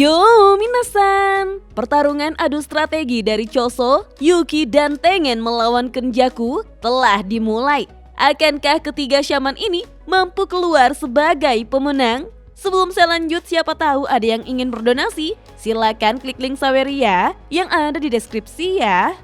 Yo minasan, pertarungan adu strategi dari Choso, Yuki dan Tengen melawan Kenjaku telah dimulai. Akankah ketiga shaman ini mampu keluar sebagai pemenang? Sebelum saya lanjut, siapa tahu ada yang ingin berdonasi, silakan klik link Saweria yang ada di deskripsi ya.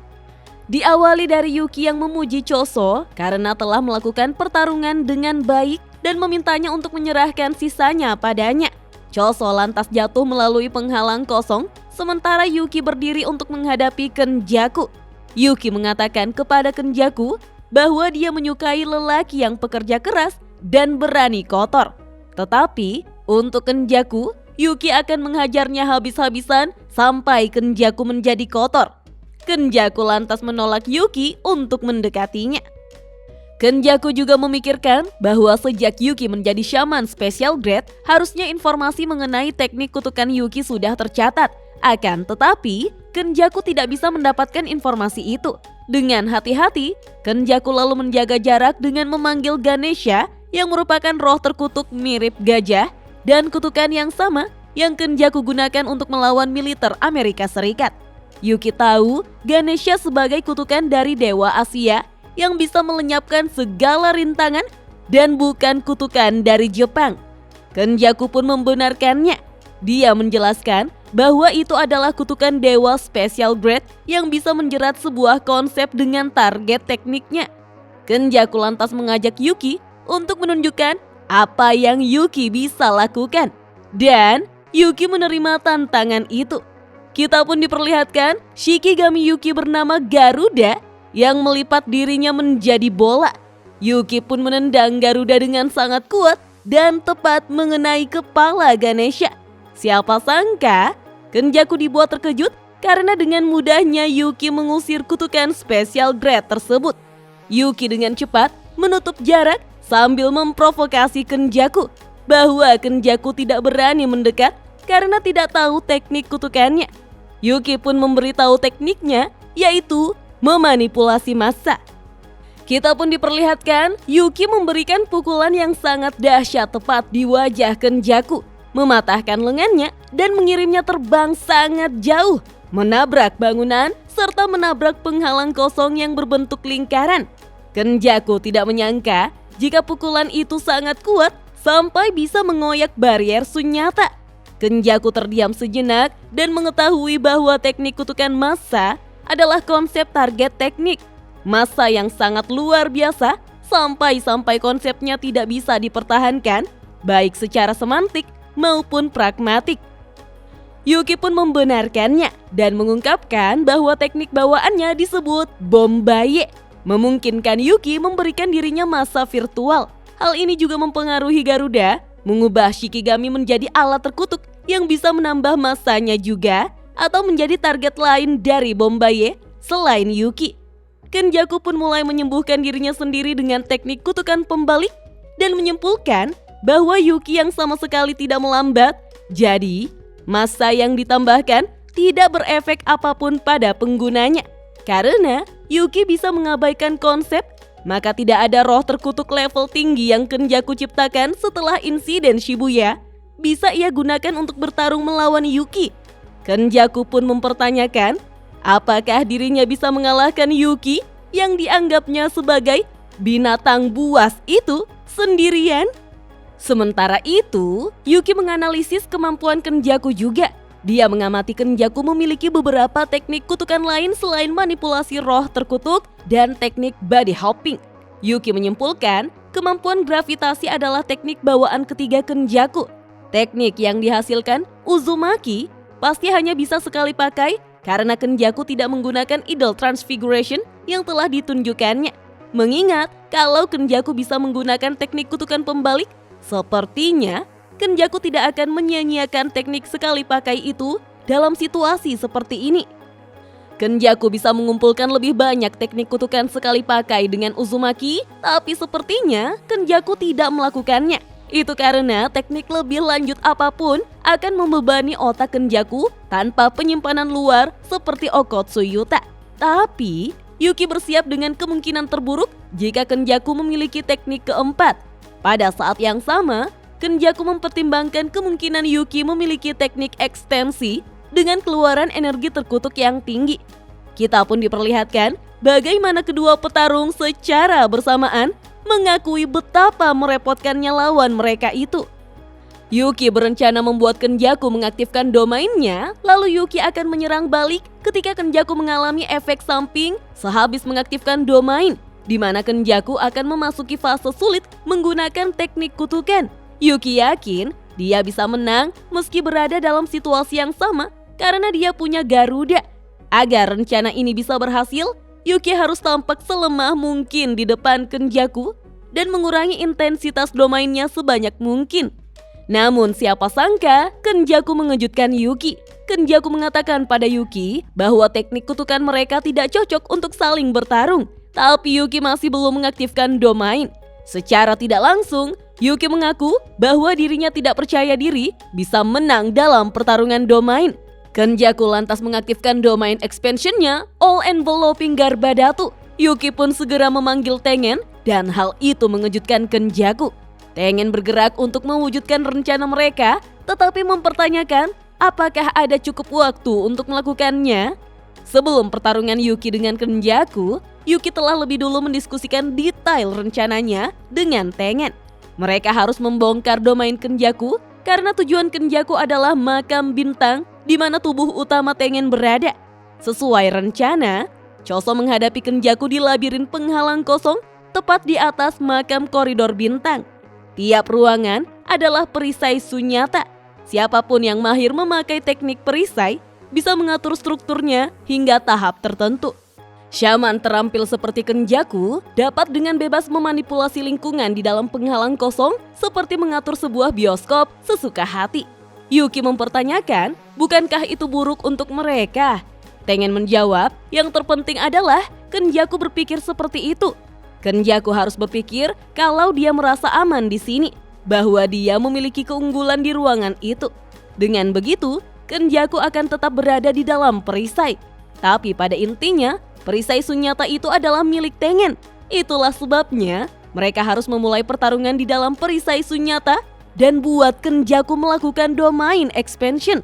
Diawali dari Yuki yang memuji Choso karena telah melakukan pertarungan dengan baik dan memintanya untuk menyerahkan sisanya padanya. Choso lantas jatuh melalui penghalang kosong, sementara Yuki berdiri untuk menghadapi Kenjaku. Yuki mengatakan kepada Kenjaku bahwa dia menyukai lelaki yang pekerja keras dan berani kotor. Tetapi untuk Kenjaku, Yuki akan menghajarnya habis-habisan sampai Kenjaku menjadi kotor. Kenjaku lantas menolak Yuki untuk mendekatinya. Kenjaku juga memikirkan bahwa sejak Yuki menjadi shaman special grade, harusnya informasi mengenai teknik kutukan Yuki sudah tercatat. Akan tetapi, Kenjaku tidak bisa mendapatkan informasi itu. Dengan hati-hati, Kenjaku lalu menjaga jarak dengan memanggil Ganesha yang merupakan roh terkutuk mirip gajah dan kutukan yang sama yang Kenjaku gunakan untuk melawan militer Amerika Serikat. Yuki tahu Ganesha sebagai kutukan dari Dewa Asia yang bisa melenyapkan segala rintangan dan bukan kutukan dari Jepang. Kenjaku pun membenarkannya. Dia menjelaskan bahwa itu adalah kutukan dewa special grade yang bisa menjerat sebuah konsep dengan target tekniknya. Kenjaku lantas mengajak Yuki untuk menunjukkan apa yang Yuki bisa lakukan. Dan Yuki menerima tantangan itu. Kita pun diperlihatkan Shikigami Yuki bernama Garuda yang melipat dirinya menjadi bola. Yuki pun menendang Garuda dengan sangat kuat dan tepat mengenai kepala Ganesha. Siapa sangka Kenjaku dibuat terkejut karena dengan mudahnya Yuki mengusir kutukan special grade tersebut. Yuki dengan cepat menutup jarak sambil memprovokasi Kenjaku bahwa Kenjaku tidak berani mendekat karena tidak tahu teknik kutukannya. Yuki pun memberitahu tekniknya, yaitu memanipulasi massa. Kita pun diperlihatkan Yuki memberikan pukulan yang sangat dahsyat tepat di wajah Kenjaku, mematahkan lengannya dan mengirimnya terbang sangat jauh, menabrak bangunan serta menabrak penghalang kosong yang berbentuk lingkaran. Kenjaku tidak menyangka jika pukulan itu sangat kuat sampai bisa mengoyak barrier Sunyata. Kenjaku terdiam sejenak dan mengetahui bahwa teknik kutukan massa adalah konsep target teknik. Massa yang sangat luar biasa sampai konsepnya tidak bisa dipertahankan baik secara semantik maupun pragmatik. Yuki pun membenarkannya dan mengungkapkan bahwa teknik bawaannya disebut Bombaye, memungkinkan Yuki memberikan dirinya massa virtual. Hal ini juga mempengaruhi Garuda mengubah Shikigami menjadi alat terkutuk yang bisa menambah massanya juga atau menjadi target lain dari Bombaye selain Yuki. Kenjaku pun mulai menyembuhkan dirinya sendiri dengan teknik kutukan pembalik dan menyimpulkan bahwa Yuki yang sama sekali tidak melambat. Jadi, massa yang ditambahkan tidak berefek apapun pada penggunanya. Karena Yuki bisa mengabaikan konsep, maka tidak ada roh terkutuk level tinggi yang Kenjaku ciptakan setelah insiden Shibuya bisa ia gunakan untuk bertarung melawan Yuki. Kenjaku pun mempertanyakan apakah dirinya bisa mengalahkan Yuki yang dianggapnya sebagai binatang buas itu sendirian. Sementara itu, Yuki menganalisis kemampuan Kenjaku juga. Dia mengamati Kenjaku memiliki beberapa teknik kutukan lain selain manipulasi roh terkutuk dan teknik body hopping. Yuki menyimpulkan kemampuan gravitasi adalah teknik bawaan ketiga Kenjaku. Teknik yang dihasilkan Uzumaki pasti hanya bisa sekali pakai karena Kenjaku tidak menggunakan idol transfiguration yang telah ditunjukkannya. Mengingat kalau Kenjaku bisa menggunakan teknik kutukan pembalik, sepertinya Kenjaku tidak akan menyia-nyiakan teknik sekali pakai itu dalam situasi seperti ini. Kenjaku bisa mengumpulkan lebih banyak teknik kutukan sekali pakai dengan Uzumaki, tapi sepertinya Kenjaku tidak melakukannya. Itu karena teknik lebih lanjut apapun akan membebani otak Kenjaku tanpa penyimpanan luar seperti Okotsu Yuta. Tapi Yuki bersiap dengan kemungkinan terburuk jika Kenjaku memiliki teknik keempat. Pada saat yang sama, Kenjaku mempertimbangkan kemungkinan Yuki memiliki teknik ekstensi dengan keluaran energi terkutuk yang tinggi. Kita pun diperlihatkan bagaimana kedua petarung secara bersamaan mengakui betapa merepotkannya lawan mereka itu. Yuki berencana membuat Kenjaku mengaktifkan domainnya, lalu Yuki akan menyerang balik ketika Kenjaku mengalami efek samping sehabis mengaktifkan domain, di mana Kenjaku akan memasuki fase sulit menggunakan teknik kutukan. Yuki yakin dia bisa menang meski berada dalam situasi yang sama karena dia punya Garuda. Agar rencana ini bisa berhasil, Yuki harus tampak selemah mungkin di depan Kenjaku dan mengurangi intensitas domainnya sebanyak mungkin. Namun siapa sangka Kenjaku mengejutkan Yuki. Kenjaku mengatakan pada Yuki bahwa teknik kutukan mereka tidak cocok untuk saling bertarung. Tapi Yuki masih belum mengaktifkan domain. Secara tidak langsung, Yuki mengaku bahwa dirinya tidak percaya diri bisa menang dalam pertarungan domain. Kenjaku lantas mengaktifkan domain expansion-nya All Enveloping Garbadatu. Yuki pun segera memanggil Tengen dan hal itu mengejutkan Kenjaku. Tengen bergerak untuk mewujudkan rencana mereka, tetapi mempertanyakan apakah ada cukup waktu untuk melakukannya. Sebelum pertarungan Yuki dengan Kenjaku, Yuki telah lebih dulu mendiskusikan detail rencananya dengan Tengen. Mereka harus membongkar domain Kenjaku karena tujuan Kenjaku adalah makam bintang di mana tubuh utama Tengen berada. Sesuai rencana, Choso menghadapi Kenjaku di labirin penghalang kosong tepat di atas makam koridor bintang. Tiap ruangan adalah perisai sunyata. Siapapun yang mahir memakai teknik perisai bisa mengatur strukturnya hingga tahap tertentu. Shaman terampil seperti Kenjaku dapat dengan bebas memanipulasi lingkungan di dalam penghalang kosong seperti mengatur sebuah bioskop sesuka hati. Yuki mempertanyakan, bukankah itu buruk untuk mereka? Tengen menjawab, yang terpenting adalah Kenjaku berpikir seperti itu. Kenjaku harus berpikir kalau dia merasa aman di sini, bahwa dia memiliki keunggulan di ruangan itu. Dengan begitu, Kenjaku akan tetap berada di dalam perisai. Tapi pada intinya, perisai sunyata itu adalah milik Tengen. Itulah sebabnya mereka harus memulai pertarungan di dalam perisai sunyata dan buat Kenjaku melakukan domain expansion.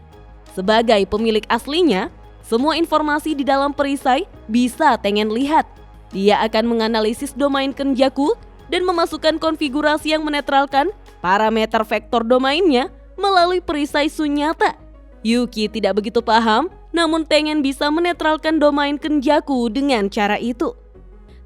Sebagai pemilik aslinya, semua informasi di dalam perisai bisa Tengen lihat. Dia akan menganalisis domain Kenjaku dan memasukkan konfigurasi yang menetralkan parameter vektor domainnya melalui perisai sunyata. Yuki tidak begitu paham, namun Tengen bisa menetralkan domain Kenjaku dengan cara itu.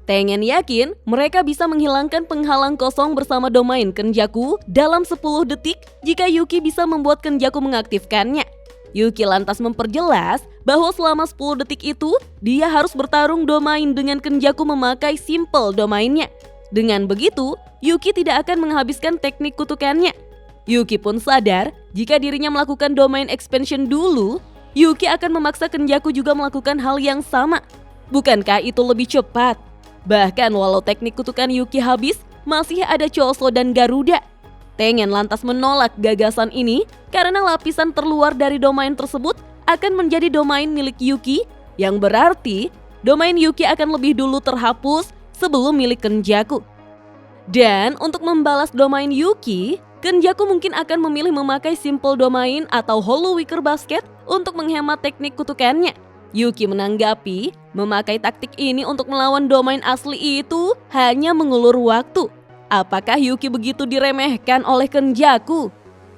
Tengen yakin mereka bisa menghilangkan penghalang kosong bersama domain Kenjaku dalam 10 detik jika Yuki bisa membuat Kenjaku mengaktifkannya. Yuki lantas memperjelas bahwa selama 10 detik itu dia harus bertarung domain dengan Kenjaku memakai simple domainnya. Dengan begitu, Yuki tidak akan menghabiskan teknik kutukannya. Yuki pun sadar jika dirinya melakukan domain expansion dulu, Yuki akan memaksa Kenjaku juga melakukan hal yang sama. Bukankah itu lebih cepat? Bahkan walau teknik kutukan Yuki habis, masih ada Choso dan Garuda. Tengen lantas menolak gagasan ini karena lapisan terluar dari domain tersebut akan menjadi domain milik Yuki, yang berarti domain Yuki akan lebih dulu terhapus sebelum milik Kenjaku. Dan untuk membalas domain Yuki, Kenjaku mungkin akan memilih memakai simple domain atau hollow wicker basket untuk menghemat teknik kutukannya. Yuki menanggapi, memakai taktik ini untuk melawan domain asli itu hanya mengulur waktu. Apakah Yuki begitu diremehkan oleh Kenjaku?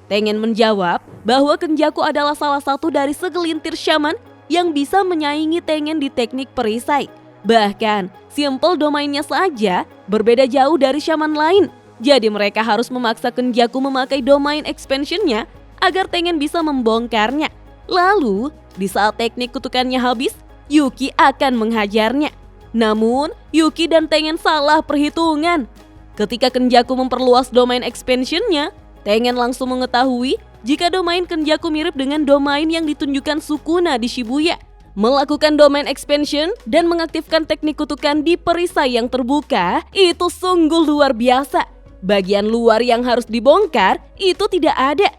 Tengen menjawab bahwa Kenjaku adalah salah satu dari segelintir shaman yang bisa menyaingi Tengen di teknik perisai. Bahkan, simple domainnya saja berbeda jauh dari shaman lain. Jadi mereka harus memaksa Kenjaku memakai domain expansion-nya agar Tengen bisa membongkarnya. Lalu, di saat teknik kutukannya habis, Yuki akan menghajarnya. Namun, Yuki dan Tengen salah perhitungan. Ketika Kenjaku memperluas domain expansion-nya, Tengen langsung mengetahui jika domain Kenjaku mirip dengan domain yang ditunjukkan Sukuna di Shibuya. Melakukan domain expansion dan mengaktifkan teknik kutukan di perisai yang terbuka itu sungguh luar biasa. Bagian luar yang harus dibongkar itu tidak ada.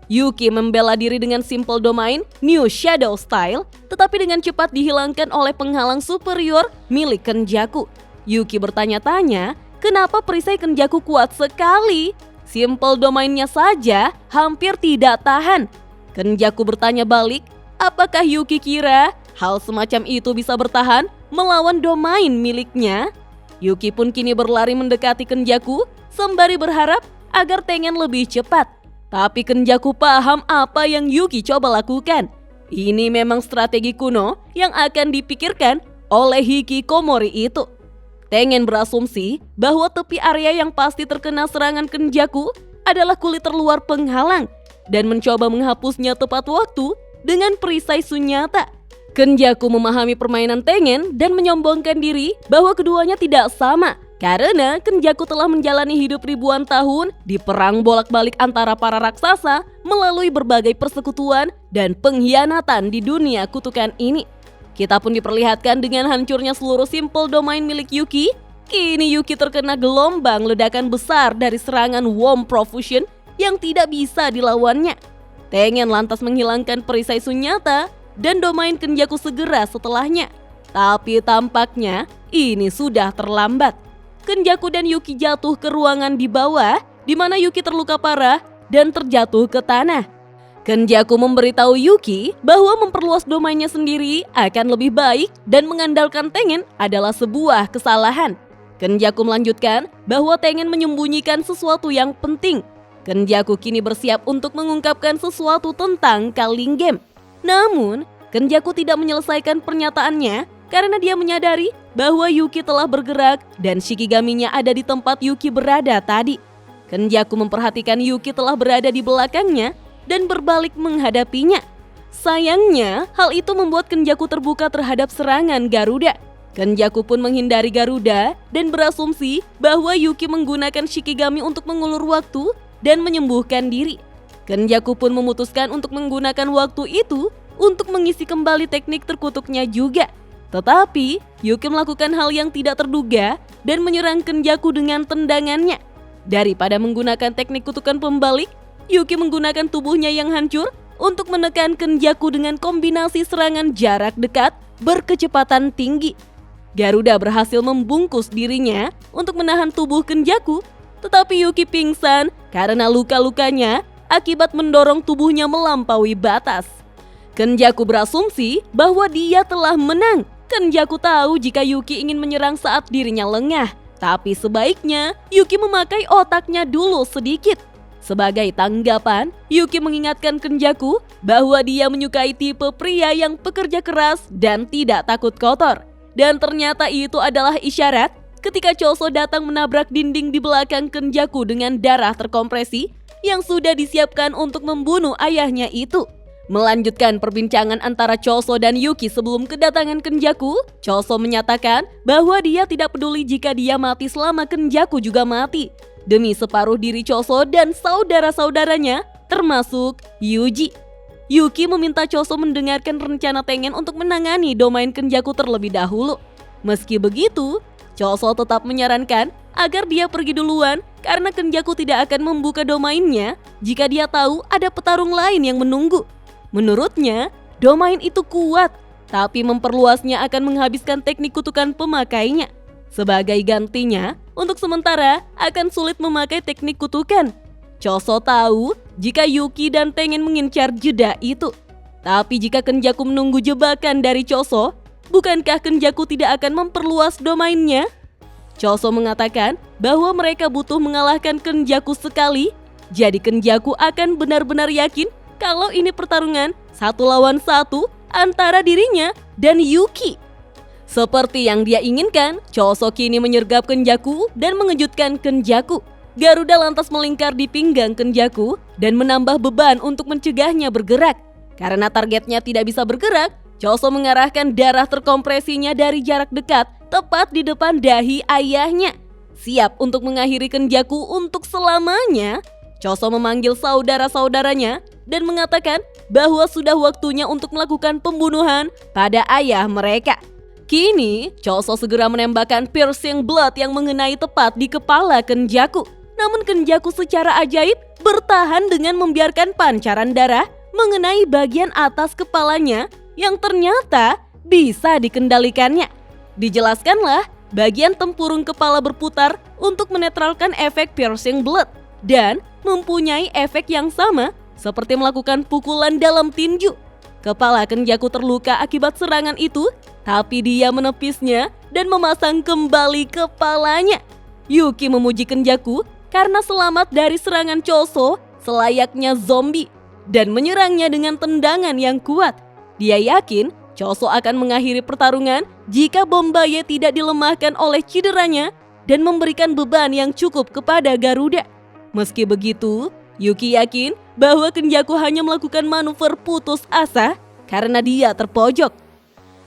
Yuki membela diri dengan simple domain New Shadow Style, tetapi dengan cepat dihilangkan oleh penghalang superior milik Kenjaku. Yuki bertanya-tanya, kenapa perisai Kenjaku kuat sekali? Simple domainnya saja hampir tidak tahan. Kenjaku bertanya balik, apakah Yuki kira hal semacam itu bisa bertahan melawan domain miliknya? Yuki pun kini berlari mendekati Kenjaku sembari berharap agar Tengen lebih cepat. Tapi Kenjaku paham apa yang Yuki coba lakukan. Ini memang strategi kuno yang akan dipikirkan oleh Hikikomori itu. Tengen berasumsi bahwa tepi area yang pasti terkena serangan Kenjaku adalah kulit terluar penghalang dan mencoba menghapusnya tepat waktu dengan perisai Sunyata. Kenjaku memahami permainan Tengen dan menyombongkan diri bahwa keduanya tidak sama karena Kenjaku telah menjalani hidup ribuan tahun di perang bolak-balik antara para raksasa melalui berbagai persekutuan dan pengkhianatan di dunia kutukan ini. Kita pun diperlihatkan dengan hancurnya seluruh simple domain milik Yuki. Kini Yuki terkena gelombang ledakan besar dari serangan Womb Profusion yang tidak bisa dilawannya. Tengen lantas menghilangkan perisai Sunyata dan domain Kenjaku segera setelahnya. Tapi tampaknya ini sudah terlambat. Kenjaku dan Yuki jatuh ke ruangan di bawah, di mana Yuki terluka parah dan terjatuh ke tanah. Kenjaku memberitahu Yuki bahwa memperluas domainnya sendiri akan lebih baik dan mengandalkan Tengen adalah sebuah kesalahan. Kenjaku melanjutkan bahwa Tengen menyembunyikan sesuatu yang penting. Kenjaku kini bersiap untuk mengungkapkan sesuatu tentang Culling Game. Namun, Kenjaku tidak menyelesaikan pernyataannya karena dia menyadari bahwa Yuki telah bergerak dan Shikigaminya ada di tempat Yuki berada tadi. Kenjaku memperhatikan Yuki telah berada di belakangnya dan berbalik menghadapinya. Sayangnya, hal itu membuat Kenjaku terbuka terhadap serangan Garuda. Kenjaku pun menghindari Garuda dan berasumsi bahwa Yuki menggunakan Shikigami untuk mengulur waktu dan menyembuhkan diri. Kenjaku pun memutuskan untuk menggunakan waktu itu untuk mengisi kembali teknik terkutuknya juga. Tetapi, Yuki melakukan hal yang tidak terduga dan menyerang Kenjaku dengan tendangannya. Daripada menggunakan teknik kutukan pembalik, Yuki menggunakan tubuhnya yang hancur untuk menekan Kenjaku dengan kombinasi serangan jarak dekat berkecepatan tinggi. Garuda berhasil membungkus dirinya untuk menahan tubuh Kenjaku, tetapi Yuki pingsan karena luka-lukanya akibat mendorong tubuhnya melampaui batas. Kenjaku berasumsi bahwa dia telah menang. Kenjaku tahu jika Yuki ingin menyerang saat dirinya lengah, tapi sebaiknya Yuki memakai otaknya dulu sedikit. Sebagai tanggapan, Yuki mengingatkan Kenjaku bahwa dia menyukai tipe pria yang pekerja keras dan tidak takut kotor. Dan ternyata itu adalah isyarat ketika Choso datang menabrak dinding di belakang Kenjaku dengan darah terkompresi yang sudah disiapkan untuk membunuh ayahnya itu. Melanjutkan perbincangan antara Choso dan Yuki sebelum kedatangan Kenjaku, Choso menyatakan bahwa dia tidak peduli jika dia mati selama Kenjaku juga mati. Demi separuh diri Choso dan saudara-saudaranya, termasuk Yuji. Yuki meminta Choso mendengarkan rencana Tengen untuk menangani domain Kenjaku terlebih dahulu. Meski begitu, Choso tetap menyarankan agar dia pergi duluan karena Kenjaku tidak akan membuka domainnya jika dia tahu ada petarung lain yang menunggu. Menurutnya, domain itu kuat, tapi memperluasnya akan menghabiskan teknik kutukan pemakainya. Sebagai gantinya, untuk sementara akan sulit memakai teknik kutukan. Choso tahu jika Yuki dan Tengen mengincar jeda itu. Tapi jika Kenjaku menunggu jebakan dari Choso, bukankah Kenjaku tidak akan memperluas domainnya? Choso mengatakan bahwa mereka butuh mengalahkan Kenjaku sekali, jadi Kenjaku akan benar-benar yakin kalau ini pertarungan 1 lawan 1 antara dirinya dan Yuki. Seperti yang dia inginkan, Choso kini menyergap Kenjaku dan mengejutkan Kenjaku. Garuda lantas melingkar di pinggang Kenjaku dan menambah beban untuk mencegahnya bergerak. Karena targetnya tidak bisa bergerak, Choso mengarahkan darah terkompresinya dari jarak dekat tepat di depan dahi ayahnya. Siap untuk mengakhiri Kenjaku untuk selamanya, Choso memanggil saudara-saudaranya dan mengatakan bahwa sudah waktunya untuk melakukan pembunuhan pada ayah mereka. Kini, Choso segera menembakkan piercing blood yang mengenai tepat di kepala Kenjaku. Namun Kenjaku secara ajaib bertahan dengan membiarkan pancaran darah mengenai bagian atas kepalanya yang ternyata bisa dikendalikannya. Dijelaskanlah, bagian tempurung kepala berputar untuk menetralkan efek piercing blood. dan mempunyai efek yang sama seperti melakukan pukulan dalam tinju. Kepala Kenjaku terluka akibat serangan itu, tapi dia menepisnya dan memasang kembali kepalanya. Yuki memuji Kenjaku karena selamat dari serangan Choso selayaknya zombie dan menyerangnya dengan tendangan yang kuat. Dia yakin Choso akan mengakhiri pertarungan jika Bombaye tidak dilemahkan oleh cederanya dan memberikan beban yang cukup kepada Garuda. Meski begitu, Yuki yakin bahwa Kenjaku hanya melakukan manuver putus asa karena dia terpojok.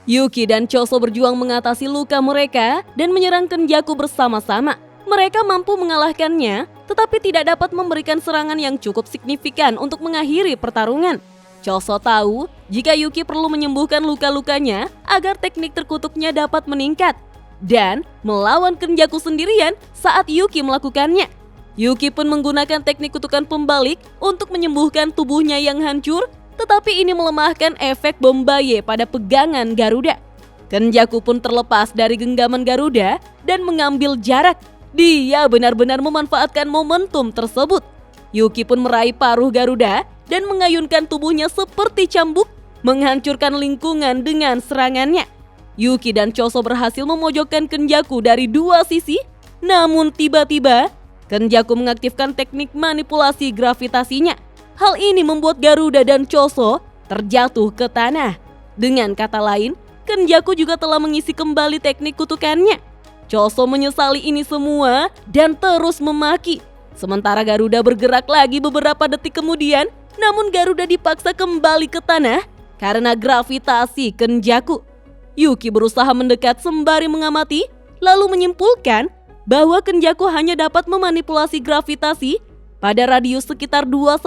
Yuki dan Choso berjuang mengatasi luka mereka dan menyerang Kenjaku bersama-sama. Mereka mampu mengalahkannya, tetapi tidak dapat memberikan serangan yang cukup signifikan untuk mengakhiri pertarungan. Choso tahu jika Yuki perlu menyembuhkan luka-lukanya agar teknik terkutuknya dapat meningkat dan melawan Kenjaku sendirian saat Yuki melakukannya. Yuki pun menggunakan teknik kutukan pembalik untuk menyembuhkan tubuhnya yang hancur, tetapi ini melemahkan efek Bombaye pada pegangan Garuda. Kenjaku pun terlepas dari genggaman Garuda dan mengambil jarak. Dia benar-benar memanfaatkan momentum tersebut. Yuki pun meraih paruh Garuda dan mengayunkan tubuhnya seperti cambuk, menghancurkan lingkungan dengan serangannya. Yuki dan Choso berhasil memojokkan Kenjaku dari dua sisi, namun tiba-tiba Kenjaku mengaktifkan teknik manipulasi gravitasinya. Hal ini membuat Garuda dan Choso terjatuh ke tanah. Dengan kata lain, Kenjaku juga telah mengisi kembali teknik kutukannya. Choso menyesali ini semua dan terus memaki. Sementara Garuda bergerak lagi beberapa detik kemudian, namun Garuda dipaksa kembali ke tanah karena gravitasi Kenjaku. Yuki berusaha mendekat sembari mengamati, lalu menyimpulkan bahwa Kenjaku hanya dapat memanipulasi gravitasi pada radius sekitar 2-3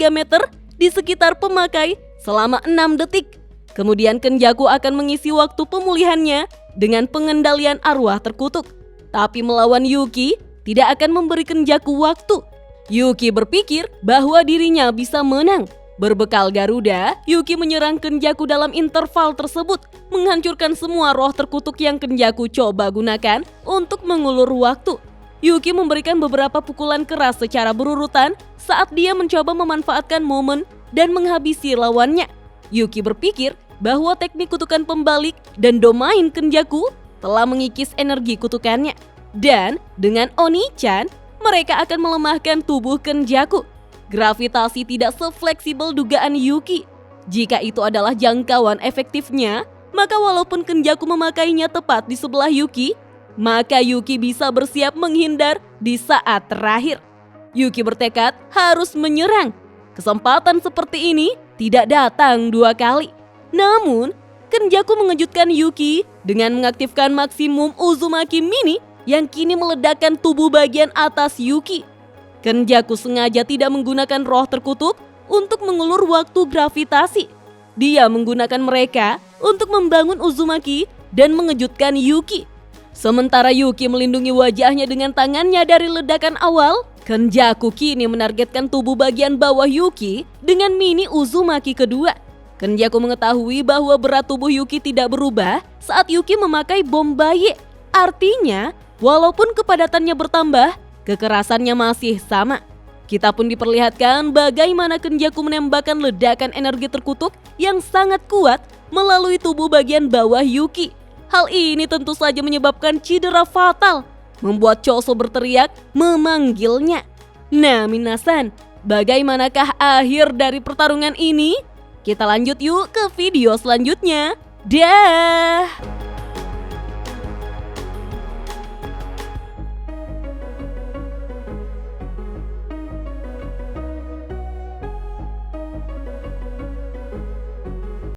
meter di sekitar pemakai selama 6 detik. Kemudian Kenjaku akan mengisi waktu pemulihannya dengan pengendalian arwah terkutuk. Tapi melawan Yuki tidak akan memberi Kenjaku waktu. Yuki berpikir bahwa dirinya bisa menang. Berbekal Garuda, Yuki menyerang Kenjaku dalam interval tersebut, menghancurkan semua roh terkutuk yang Kenjaku coba gunakan untuk mengulur waktu. Yuki memberikan beberapa pukulan keras secara berurutan saat dia mencoba memanfaatkan momen dan menghabisi lawannya. Yuki berpikir bahwa teknik kutukan pembalik dan domain Kenjaku telah mengikis energi kutukannya. Dan dengan Oni-chan, mereka akan melemahkan tubuh Kenjaku. Gravitasi tidak sefleksibel dugaan Yuki. Jika itu adalah jangkauan efektifnya, maka walaupun Kenjaku memakainya tepat di sebelah Yuki, maka Yuki bisa bersiap menghindar di saat terakhir. Yuki bertekad harus menyerang. Kesempatan seperti ini tidak datang 2 kali. Namun, Kenjaku mengejutkan Yuki dengan mengaktifkan maksimum Uzumaki Mini yang kini meledakkan tubuh bagian atas Yuki. Kenjaku sengaja tidak menggunakan roh terkutuk untuk mengulur waktu gravitasi. Dia menggunakan mereka untuk membangun Uzumaki dan mengejutkan Yuki. Sementara Yuki melindungi wajahnya dengan tangannya dari ledakan awal, Kenjaku kini menargetkan tubuh bagian bawah Yuki dengan mini Uzumaki kedua. Kenjaku mengetahui bahwa berat tubuh Yuki tidak berubah saat Yuki memakai Bombaye. Artinya, walaupun kepadatannya bertambah, kekerasannya masih sama. Kita pun diperlihatkan bagaimana Kenjaku menembakkan ledakan energi terkutuk yang sangat kuat melalui tubuh bagian bawah Yuki. Hal ini tentu saja menyebabkan cedera fatal, membuat Choso berteriak memanggilnya. Nah, minasan, bagaimanakah akhir dari pertarungan ini? Kita lanjut yuk ke video selanjutnya. Dah.